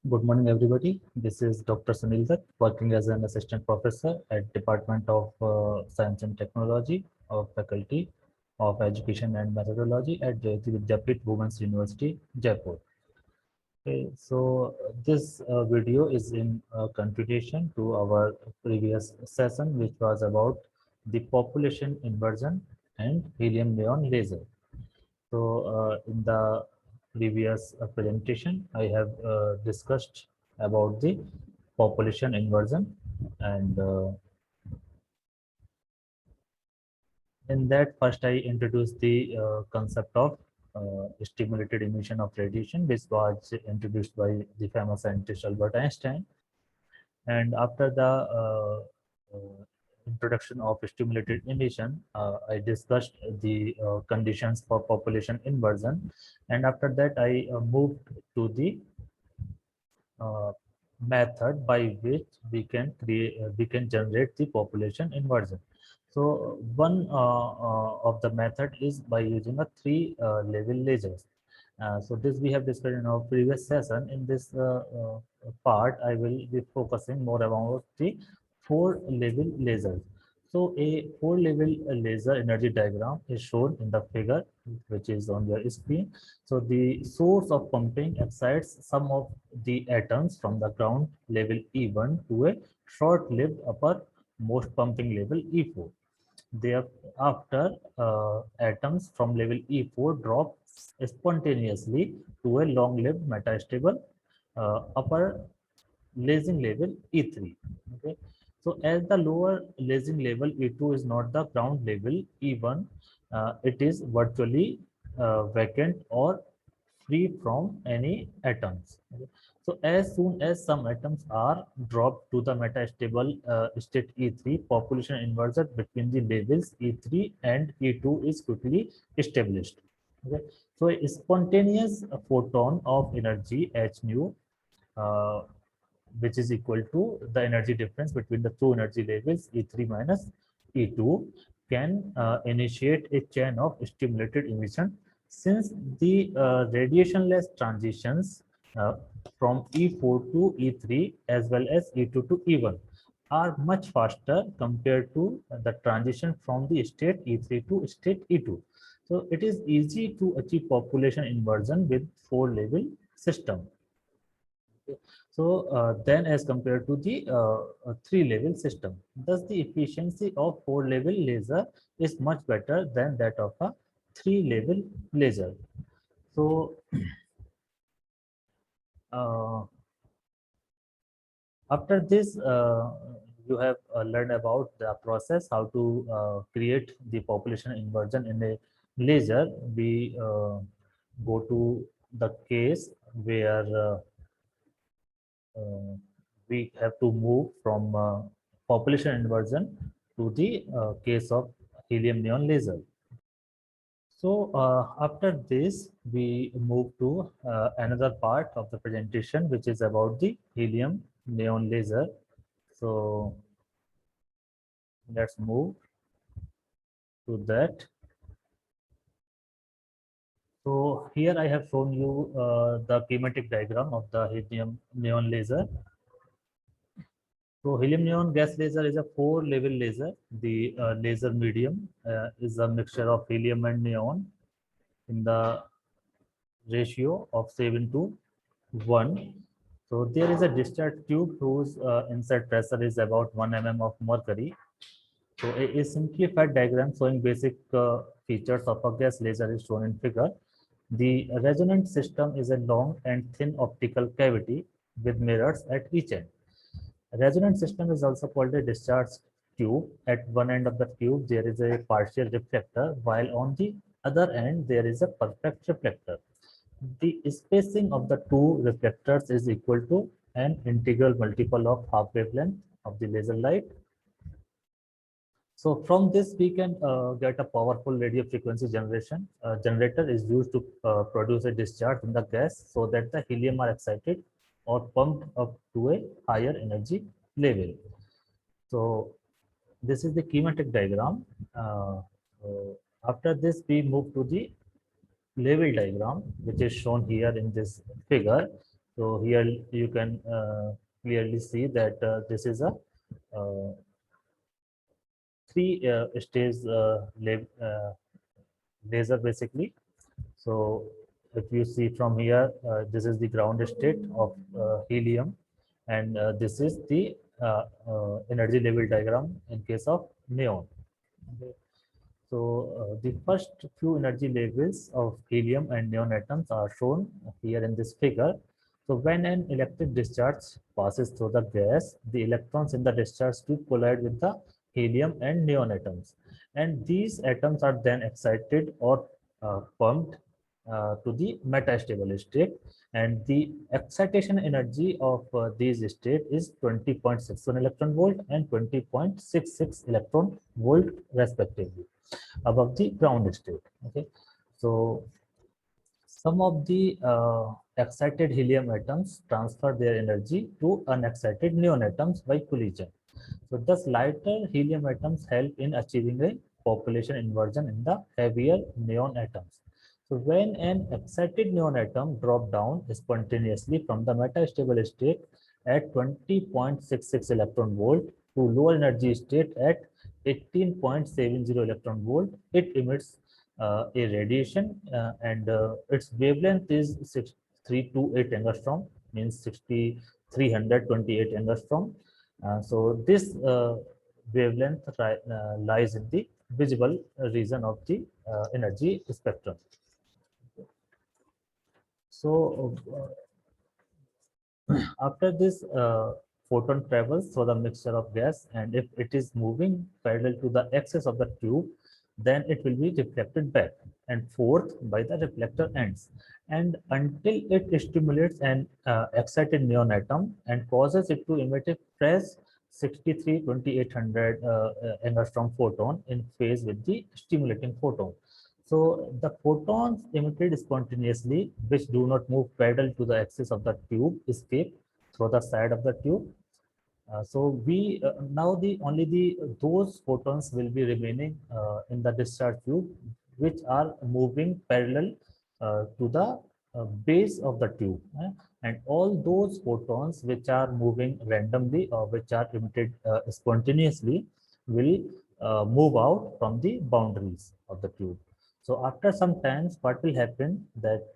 Good morning, everybody. This is Dr. Sunil Dutt, working as an assistant professor at Department of Science and Technology of Faculty of Education and Methodology at Jayati Vidyapeeth Women's University, Jaipur. Okay, so this video is in continuation to our previous session, which was about the population inversion and helium neon laser. So, in the previous presentation, I have discussed about the population inversion, and in that, first I introduced the concept of stimulated emission of radiation, which was introduced by the famous scientist Albert Einstein. And after the introduction of stimulated emission, I discussed the conditions for population inversion, and after that I moved to the uh, method by which we can generate the population inversion. So one of the method is by using a three level lasers. So this we have discussed in our previous session. In this part, I will be focusing more about the four level lasers. So a four level laser energy diagram is shown in the figure, which is on your screen. So the source of pumping excites some of the atoms from the ground level E1 to a short-lived uppermost pumping level E4. Thereafter, atoms from level E4 drop spontaneously to a long-lived metastable upper lasing level E3. Okay. So as the lower lasing level E2 is not the ground level E1, it is virtually vacant or free from any atoms. Okay. So as soon as some atoms are dropped to the metastable state E3, population inversion between the levels E3 and E2 is quickly established. Okay. So a spontaneous photon of energy h nu, uh, which is equal to the energy difference between the two energy levels E3 minus E2, can initiate a chain of stimulated emission, since the radiationless transitions uh, from E4 to E3 as well as E2 to E1 are much faster compared to the transition from the state E3 to state E2. So it is easy to achieve population inversion with four level system. So then as compared to the three level system, thus the efficiency of four level laser is much better than that of a three level laser. So uh, after this, you have learned about the process how to create the population inversion in a laser. We go to the case where uh, we have to move from population inversion to the case of helium neon laser. So after this, we move to another part of the presentation, which is about the helium neon laser. So let's move to that. So here I have shown you the schematic diagram of the helium neon laser. So helium neon gas laser is a four-level laser. The laser medium is a mixture of helium and neon in the ratio of 7 to 1. So there is a discharge tube whose inside pressure is about 1 mm of mercury. So a simplified diagram showing basic features of a gas laser is shown in figure. The resonant system is a long and thin optical cavity with mirrors at each end. Resonant system is also called a discharge tube. At one end of the tube, there is a partial reflector, while on the other end, there is a perfect reflector. The spacing of the two reflectors is equal to an integral multiple of half wavelength of the laser light. So from this, we can get a powerful radio frequency generation. Generator is used to produce a discharge in the gas so that the helium are excited or pumped up to a higher energy level. So this is the schematic diagram. After this, we move to the level diagram, which is shown here in this figure. So here you can clearly see that this is a three stage laser basically. So if you see from here, this is the ground state of helium, and this is the energy level diagram in case of neon. Okay. So the first few energy levels of helium and neon atoms are shown here in this figure. So when an electric discharge passes through the gas, the electrons in the discharge tube collide with the helium and neon atoms. And these atoms are then excited or pumped to the metastable state. And the excitation energy of these state is 20.61 electron volt and 20.66 electron volt respectively above the ground state. Okay, so some of the excited helium atoms transfer their energy to unexcited neon atoms by collision. So thus lighter helium atoms help in achieving a population inversion in the heavier neon atoms. So when an excited neon atom drop down spontaneously from the metastable state at 20.66 electron volt to lower energy state at 18.70 electron volt, it emits a radiation and its wavelength is 6328 angstrom, means 6328 angstrom. So this wavelength lies in the visible region of the energy spectrum. So after this photon travels through the mixture of gas, and if it is moving parallel to the axis of the tube, then it will be reflected back and forth by the reflector ends, and until it stimulates an excited neon atom and causes it to emit a fresh 632800 angstrom photon in phase with the stimulating photon. So the photons emitted spontaneously, which do not move parallel to the axis of the tube, escape through the side of the tube. So we now the only the those photons will be remaining in the discharge tube, which are moving parallel to the base of the tube, and all those photons which are moving randomly or which are emitted spontaneously will move out from the boundaries of the tube. So after some times, what will happen that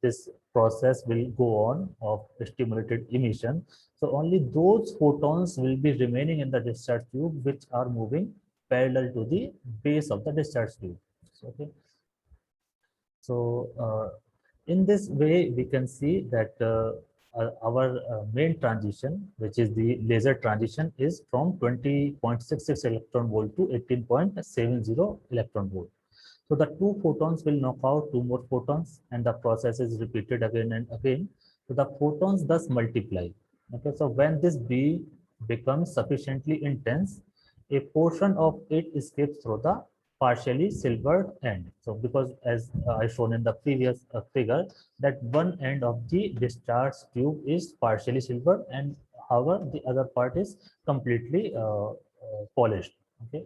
this process will go on of stimulated emission. So only those photons will be remaining in the discharge tube which are moving parallel to the base of the discharge tube. So, okay. So in this way, we can see that our main transition, which is the laser transition, is from 20.66 electron volt to 18.70 electron volt. So the two photons will knock out two more photons, and the process is repeated again and again. So the photons thus multiply. Okay, so when this B becomes sufficiently intense, a portion of it escapes through the partially silvered end. So because as I shown in the previous figure, that one end of the discharge tube is partially silvered, and however the other part is completely polished. Okay,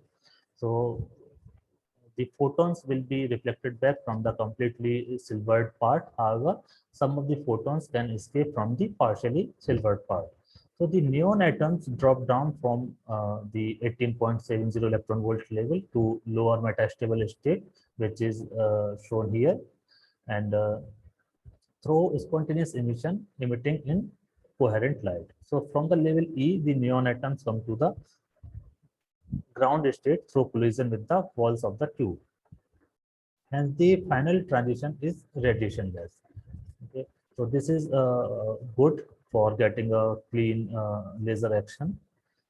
so the photons will be reflected back from the completely silvered part. However, some of the photons can escape from the partially silvered part. So the neon atoms drop down from the 18.70 electron volt level to lower metastable state, which is shown here, and through spontaneous emission, emitting in coherent light. So from the level E, the neon atoms come to the ground state through collision with the walls of the tube. And the final transition is radiation gas. Okay, so this is good for getting a clean laser action.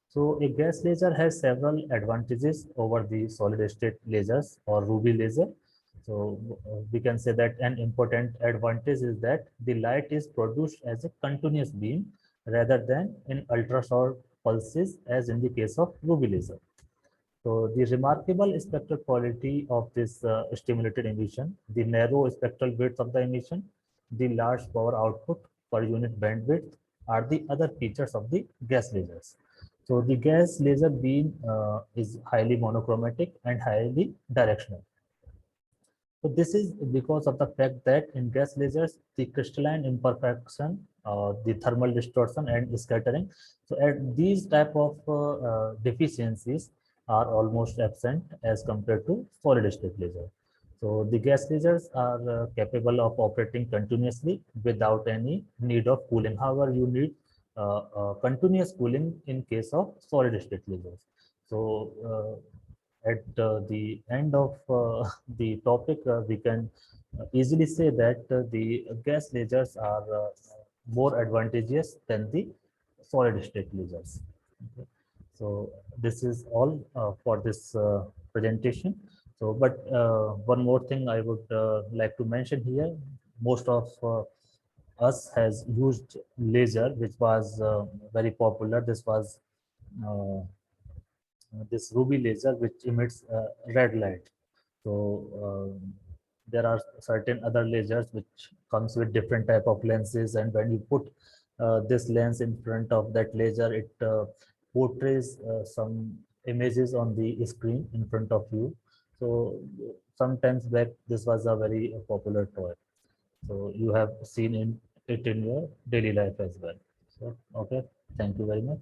So a gas laser has several advantages over the solid state lasers or ruby laser. So we can say that an important advantage is that the light is produced as a continuous beam rather than in ultra short pulses as in the case of ruby laser. So the remarkable spectral quality of this stimulated emission, the narrow spectral width of the emission, the large power output per unit bandwidth are the other features of the gas lasers. So the gas laser beam is highly monochromatic and highly directional. So this is because of the fact that in gas lasers, the crystalline imperfection, the thermal distortion and scattering. So at these type of deficiencies are almost absent as compared to solid state laser. So the gas lasers are capable of operating continuously without any need of cooling. However, you need continuous cooling in case of solid state lasers. So at the end of the topic, we can easily say that the gas lasers are more advantageous than the solid state lasers. Okay. So this is all for this presentation. So, but one more thing I would like to mention here, most of us has used laser, which was very popular. This was this ruby laser, which emits red light. So there are certain other lasers which comes with different type of lenses, and when you put this lens in front of that laser, it portrays some images on the screen in front of you. So sometimes back, this was a very popular toy. So you have seen it in your daily life as well. So okay, thank you very much.